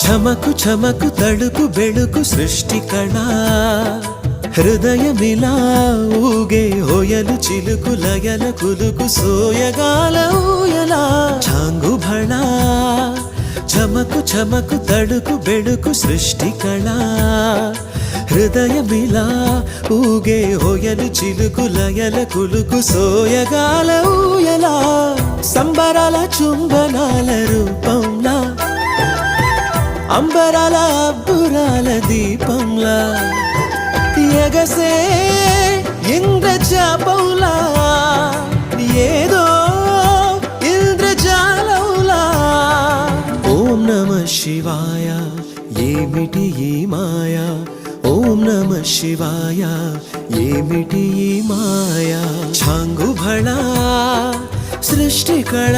చమకు చమకు తడుకు బెళుకు సృష్టి కళ హృదయమిలా ఊగే హోయలు చిలుకు లయల కులుకు సోయగాల ఊయలా చాంగు భళ చమకు చమకు తడుకు బెళుకు సృష్టి కళ హృదయమిలా ఊగే హోయలు చిలుకు లయల కులుకు సోయగాల ఊయలా సంబరాల చుంబనాల రూపంలా అంబరాల అబ్బురాల దీపంలా ఎగసే ఇంద్రజాపంలా ఏదో ఇంద్రజాలంలా ఓం నమః శివాయ ఏమిటి ఈ మాయ ఓం నమః శివాయ ఏమిటి ఈ మాయ చాంగు భళ సృష్టి కళ